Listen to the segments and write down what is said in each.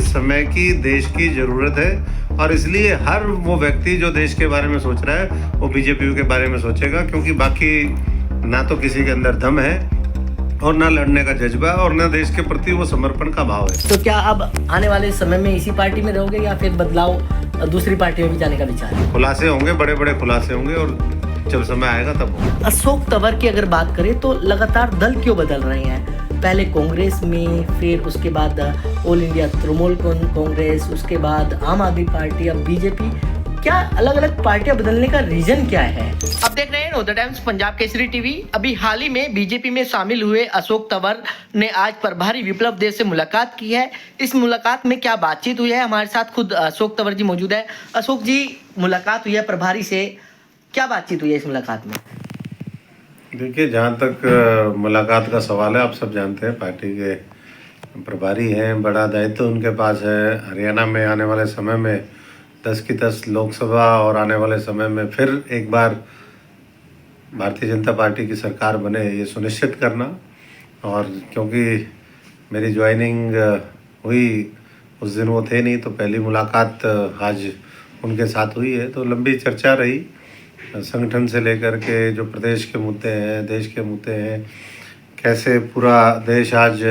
समय की देश की ज़रूरत है और इसलिए हर वो व्यक्ति जो देश के बारे में सोच रहा है वो बीजेपी के बारे में सोचेगा, क्योंकि बाकी ना तो किसी के अंदर दम है और ना लड़ने का जज्बा और ना देश के प्रति वो समर्पण का भाव है। तो क्या अब आने वाले समय में इसी पार्टी में रहोगे या फिर बदलाव दूसरी पार्टी में भी जाने का विचार है? खुलासे होंगे, बड़े बड़े खुलासे होंगे और जब समय आएगा तब होगा। अशोक तंवर की अगर बात करें तो लगातार दल क्यों बदल रहे हैं? पहले कांग्रेस में, फिर उसके बाद ऑल इंडिया तृणमूल कांग्रेस, उसके बाद आम आदमी पार्टी, अब बीजेपी। क्या अलग अलग पार्टियां बदलने का रीजन क्या है? अब देख रहे हैं north times Punjab Kesari TV. अभी हाल ही में बीजेपी में शामिल हुए अशोक तंवर ने आज प्रभारी विप्लव देव से मुलाकात की है। इस मुलाकात में क्या बातचीत हुई है, हमारे साथ खुद अशोक तंवर जी मौजूद है। अशोक जी, मुलाकात हुई है प्रभारी से, क्या बातचीत हुई है इस मुलाकात में? देखिए, जहाँ तक मुलाकात का सवाल है, आप सब जानते हैं पार्टी के प्रभारी हैं, बड़ा दायित्व उनके पास है। हरियाणा में आने वाले समय में 10 की 10 लोकसभा और आने वाले समय में फिर एक बार भारतीय जनता पार्टी की सरकार बने, ये सुनिश्चित करना। और क्योंकि मेरी ज्वाइनिंग हुई उस दिन वो थे नहीं, तो पहली मुलाकात आज उनके साथ हुई है। तो लंबी चर्चा रही संगठन से लेकर के, जो प्रदेश के मुद्दे हैं, देश के मुद्दे हैं, कैसे पूरा देश आज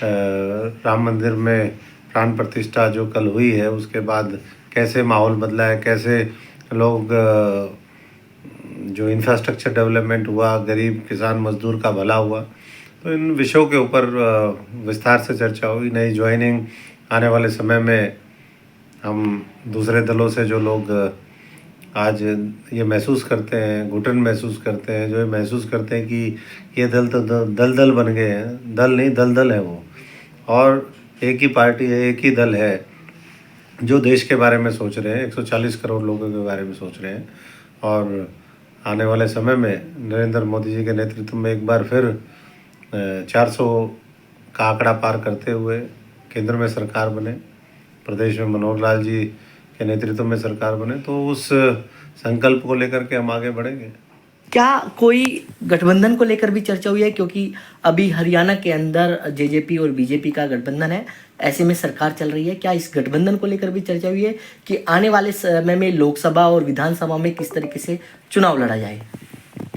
राम मंदिर में प्राण प्रतिष्ठा जो कल हुई है उसके बाद कैसे माहौल बदला है, कैसे लोग जो इंफ्रास्ट्रक्चर डेवलपमेंट हुआ, गरीब किसान मजदूर का भला हुआ। तो इन विषयों के ऊपर विस्तार से चर्चा हुई। नई ज्वाइनिंग आने वाले समय में हम दूसरे दलों से जो लोग आज ये महसूस करते हैं, घुटन महसूस करते हैं, जो ये महसूस करते हैं कि ये दल तो दल बन गए हैं। दल नहीं, दल है वो, और एक ही पार्टी है, एक ही दल है जो देश के बारे में सोच रहे हैं, 140 करोड़ लोगों के बारे में सोच रहे हैं। और आने वाले समय में नरेंद्र मोदी जी के नेतृत्व में एक बार फिर 400 का आंकड़ा पार करते हुए केंद्र में सरकार बने, प्रदेश में मनोहर लाल जी के नेतृत्व में सरकार बने, तो उस संकल्प को लेकर के हम आगे बढ़ेंगे। क्या कोई गठबंधन को लेकर भी चर्चा हुई है? क्योंकि अभी हरियाणा के अंदर जेजेपी और बीजेपी का गठबंधन है, ऐसे में सरकार चल रही है। क्या इस गठबंधन को लेकर भी चर्चा हुई है कि आने वाले समय में लोकसभा और विधानसभा में किस तरीके से चुनाव लड़ा जाए?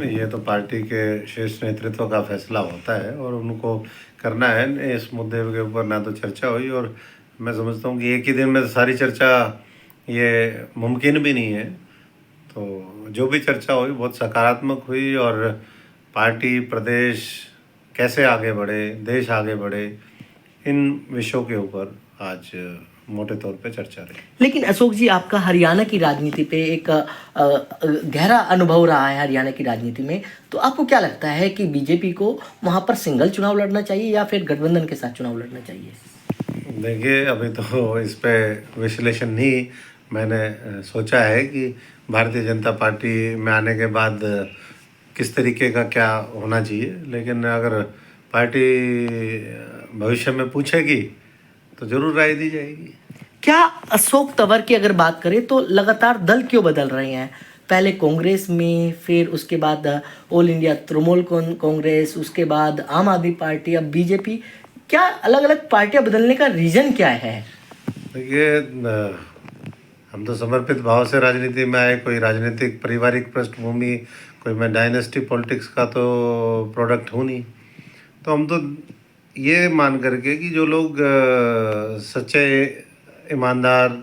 ये तो पार्टी के शीर्ष नेतृत्व का फैसला होता है और उनको करना है। इस मुद्दे के ऊपर ना तो चर्चा हुई, और मैं समझता हूँ कि एक ही दिन में सारी चर्चा ये मुमकिन भी नहीं है। तो जो भी चर्चा हुई बहुत सकारात्मक हुई, और पार्टी, प्रदेश कैसे आगे बढ़े, देश आगे बढ़े, इन विषयों के ऊपर आज मोटे तौर पे चर्चा रही। लेकिन अशोक जी, आपका हरियाणा की राजनीति पे एक गहरा अनुभव रहा है हरियाणा की राजनीति में, तो आपको क्या लगता है कि बीजेपी को वहाँ पर सिंगल चुनाव लड़ना चाहिए या फिर गठबंधन के साथ चुनाव लड़ना चाहिए? देखिए, अभी तो इस पे विश्लेषण नहीं मैंने सोचा है कि भारतीय जनता पार्टी में आने के बाद किस तरीके का क्या होना चाहिए, लेकिन अगर पार्टी भविष्य में पूछेगी तो ज़रूर राय दी जाएगी। क्या अशोक तंवर की अगर बात करें तो लगातार दल क्यों बदल रहे हैं? पहले कांग्रेस में, फिर उसके बाद ऑल इंडिया तृणमूल कांग्रेस, उसके बाद आम आदमी पार्टी, अब बीजेपी। क्या अलग अलग पार्टियां बदलने का रीजन क्या है? देखिए, हम तो समर्पित भाव से राजनीति में आए, कोई राजनीतिक पारिवारिक पृष्ठभूमि, कोई मैं डायनेस्टी पॉलिटिक्स का तो प्रोडक्ट हूँ नहीं। तो हम तो ये मान करके कि जो लोग सच्चे, ईमानदार,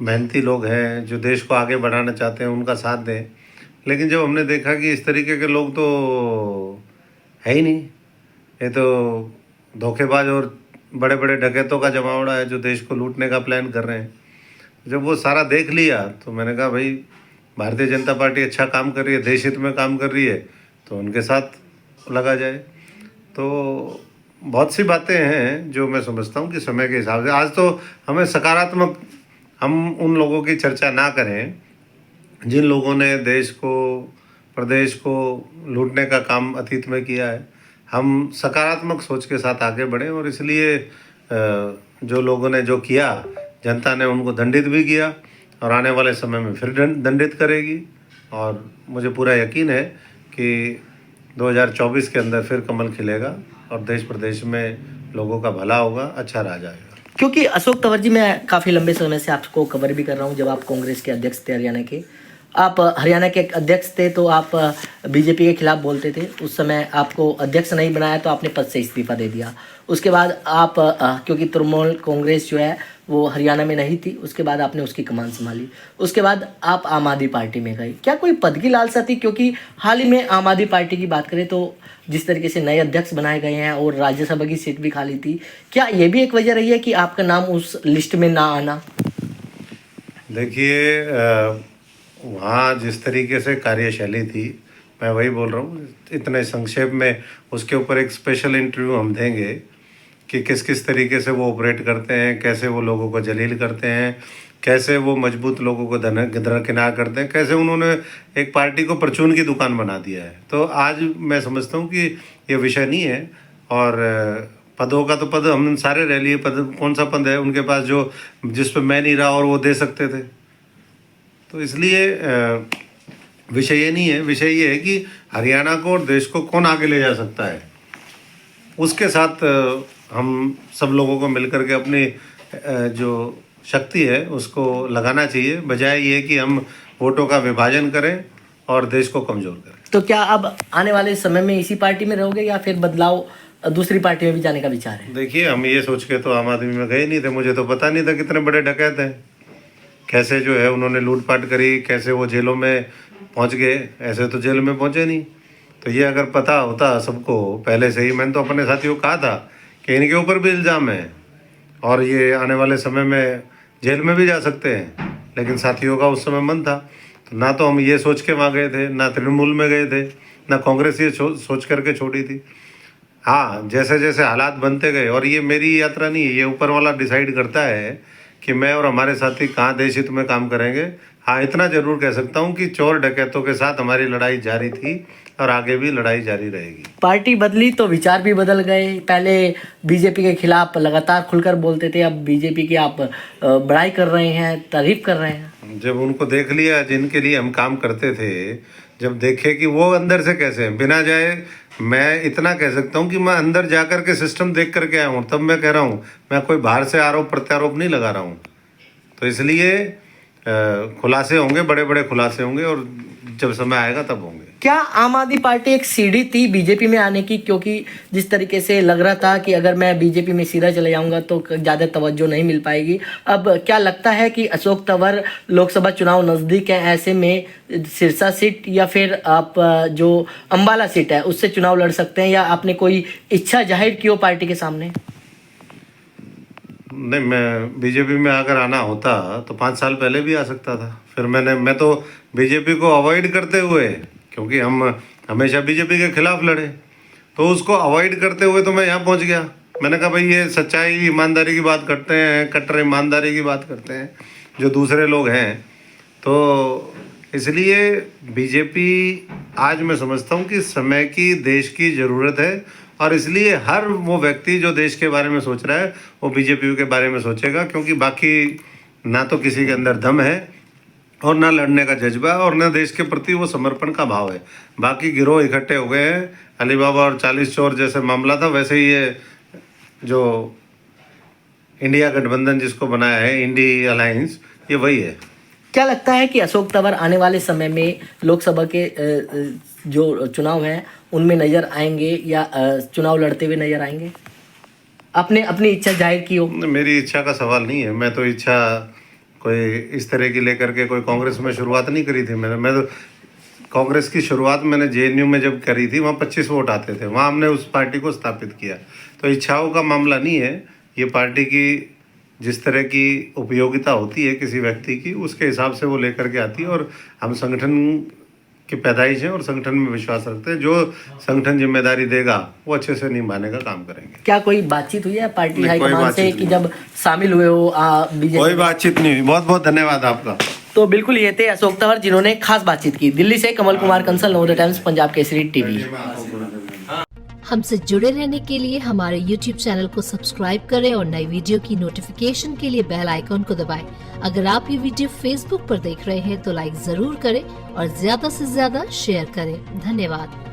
मेहनती लोग हैं, जो देश को आगे बढ़ाना चाहते हैं, उनका साथ दें। लेकिन जब हमने देखा कि इस तरीके के लोग तो है ही नहीं, ये तो धोखेबाज और बड़े बड़े डकैतों का जमावड़ा है जो देश को लूटने का प्लान कर रहे हैं। जब वो सारा देख लिया तो मैंने कहा, भाई भारतीय जनता पार्टी अच्छा काम कर रही है, देश हित में काम कर रही है, तो उनके साथ लगा जाए। तो बहुत सी बातें हैं जो मैं समझता हूँ कि समय के हिसाब से आज तो हमें सकारात्मक, हम उन लोगों की चर्चा ना करें जिन लोगों ने देश को, प्रदेश को लूटने का काम अतीत में किया है। हम सकारात्मक सोच के साथ आगे बढ़ें, और इसलिए जो लोगों ने जो किया, जनता ने उनको दंडित भी किया और आने वाले समय में फिर दंडित करेगी। और मुझे पूरा यकीन है कि 2024 के अंदर फिर कमल खिलेगा और देश प्रदेश में लोगों का भला होगा, अच्छा राज आएगा। क्योंकि अशोक तंवर जी, मैं काफ़ी लंबे समय से आपको कवर भी कर रहा हूँ। जब आप कांग्रेस के अध्यक्ष थे हरियाणा के, आप हरियाणा के अध्यक्ष थे तो आप बीजेपी के खिलाफ बोलते थे। उस समय आपको अध्यक्ष नहीं बनाया तो आपने पद से इस्तीफा दे दिया। उसके बाद आप क्योंकि तृणमूल कांग्रेस जो है वो हरियाणा में नहीं थी, उसके बाद आपने उसकी कमान संभाली। उसके बाद आप आम आदमी पार्टी में गए। क्या कोई पद की लालसा थी? क्योंकि हाल ही में आम आदमी पार्टी की बात करें तो जिस तरीके से नए अध्यक्ष बनाए गए हैं और राज्यसभा की सीट भी खाली थी, क्या ये भी एक वजह रही है कि आपका नाम उस लिस्ट में ना आना? देखिए, वहाँ जिस तरीके से कार्यशैली थी, मैं वही बोल रहा हूँ, इतने संक्षेप में उसके ऊपर एक स्पेशल इंटरव्यू हम देंगे कि किस किस तरीके से वो ऑपरेट करते हैं, कैसे वो लोगों को जलील करते हैं, कैसे वो मजबूत लोगों को दरकिनार करते हैं, कैसे उन्होंने एक पार्टी को परचून की दुकान बना दिया है। तो आज मैं समझता हूँ कि ये विषय नहीं है। और पदों का तो पद हम सारे रह लिए, पद कौन सा पद है उनके पास जो जिस पे मैं नहीं रहा और वो दे सकते थे? तो इसलिए विषय ये नहीं है। विषय ये है कि हरियाणा को और देश को कौन आगे ले जा सकता है, उसके साथ हम सब लोगों को मिलकर के अपनी जो शक्ति है उसको लगाना चाहिए, बजाय ये कि हम वोटों का विभाजन करें और देश को कमज़ोर करें। तो क्या अब आने वाले समय में इसी पार्टी में रहोगे या फिर बदलाव दूसरी पार्टी में भी जाने का विचार है? देखिए, हम ये सोच के तो आम आदमी में गए नहीं थे। मुझे तो पता नहीं था कितने बड़े डकैत हैं, कैसे जो है उन्होंने लूटपाट करी, कैसे वो जेलों में पहुंच गए। ऐसे तो जेल में पहुंचे नहीं। तो ये अगर पता होता सबको पहले से ही, मैंने तो अपने साथियों को कहा था कि इनके ऊपर भी इल्ज़ाम है और ये आने वाले समय में जेल में भी जा सकते हैं। लेकिन साथियों का उस समय मन था, तो ना तो हम ये सोच के वहाँ गए थे, ना तृणमूल में गए थे, ना कांग्रेस ये सोच करके छोड़ी थी। हाँ, जैसे जैसे हालात बनते गए, और ये मेरी यात्रा नहीं है, ये ऊपर वाला डिसाइड करता है कि मैं और हमारे साथी कहाँ देश हित में काम करेंगे। हाँ, इतना ज़रूर कह सकता हूँ कि चोर डकैतों के साथ हमारी लड़ाई जारी थी और आगे भी लड़ाई जारी रहेगी। पार्टी बदली तो विचार भी बदल गए। पहले बीजेपी के खिलाफ लगातार खुलकर बोलते थे, अब बीजेपी की आप बड़ाई कर रहे हैं, तारीफ कर रहे हैं। जब उनको देख लिया जिनके लिए हम काम करते थे, जब देखे कि वो अंदर से कैसे हैं, बिना जाए, मैं इतना कह सकता हूँ कि मैं अंदर जा कर के सिस्टम देख करके आया हूँ, तब मैं कह रहा हूँ, मैं कोई बाहर से आरोप प्रत्यारोप नहीं लगा रहा हूँ। तो इसलिए खुलासे होंगे, बड़े बड़े खुलासे होंगे, और जब समय आएगा तब होंगे। क्या आम आदमी पार्टी एक सीढ़ी थी बीजेपी में आने की? क्योंकि जिस तरीके से लग रहा था कि अगर मैं बीजेपी में सीधा चले जाऊंगा तो ज़्यादा तवज्जो नहीं मिल पाएगी। अब क्या लगता है कि अशोक तंवर, लोकसभा चुनाव नज़दीक है, ऐसे में सिरसा सीट या फिर आप जो अम्बाला सीट है उससे चुनाव लड़ सकते हैं, या आपने कोई इच्छा जाहिर की हो पार्टी के सामने? नहीं, मैं बीजेपी में अगर आना होता तो 5 साल पहले भी आ सकता था। फिर मैं तो बीजेपी को अवॉइड करते हुए, क्योंकि हम हमेशा बीजेपी के खिलाफ लड़े, तो उसको अवॉइड करते हुए तो मैं यहाँ पहुँच गया। मैंने कहा भाई, ये सच्चाई ईमानदारी की बात करते हैं, कट्टर ईमानदारी की बात करते हैं जो दूसरे लोग हैं। तो इसलिए बीजेपी आज मैं समझता हूँ कि समय की, देश की ज़रूरत है, और इसलिए हर वो व्यक्ति जो देश के बारे में सोच रहा है वो बीजेपी के बारे में सोचेगा, क्योंकि बाकी ना तो किसी के अंदर दम है और ना लड़ने का जज्बा और ना देश के प्रति वो समर्पण का भाव है। बाकी गिरोह इकट्ठे हो गए हैं। अलीबाबा और 40 चोर जैसे मामला था, वैसे ही ये जो इंडिया गठबंधन जिसको बनाया है, इंडी अलायंस, ये वही है। क्या लगता है कि अशोक तंवर आने वाले समय में लोकसभा के जो चुनाव हैं उनमें नज़र आएंगे या चुनाव लड़ते हुए नज़र आएंगे? आपने अपनी इच्छा जाहिर की हो? मेरी इच्छा का सवाल नहीं है। मैं तो इच्छा कोई इस तरह की लेकर के कोई कांग्रेस में शुरुआत नहीं करी थी। मैं तो कांग्रेस की शुरुआत मैंने जेएनयू में जब करी थी, वहाँ 25 वोट आते थे, वहाँ हमने उस पार्टी को स्थापित किया। तो इच्छाओं का मामला नहीं है ये। पार्टी की जिस तरह की उपयोगिता होती है किसी व्यक्ति की, उसके हिसाब से वो लेकर के आती है, और हम संगठन की पैदाइश है और संगठन में विश्वास रखते हैं। जो संगठन जिम्मेदारी देगा वो अच्छे से निभाने का काम करेंगे। क्या कोई बातचीत हुई है पार्टी हाईकमान से कि जब शामिल हुए हो बीजेपी? कोई बातचीत नहीं हुई। बहुत बहुत धन्यवाद आपका। तो बिल्कुल ये थे अशोक तंवर, जिन्होंने खास बातचीत की। दिल्ली से कमल कुमार कंसल, नवोदय टाइम्स, पंजाब केसरी टीवी। हमसे जुड़े रहने के लिए हमारे YouTube चैनल को सब्सक्राइब करें और नई वीडियो की नोटिफिकेशन के लिए बेल आइकॉन को दबाएं। अगर आप ये वीडियो Facebook पर देख रहे हैं तो लाइक जरूर करें और ज्यादा से ज्यादा शेयर करें। धन्यवाद।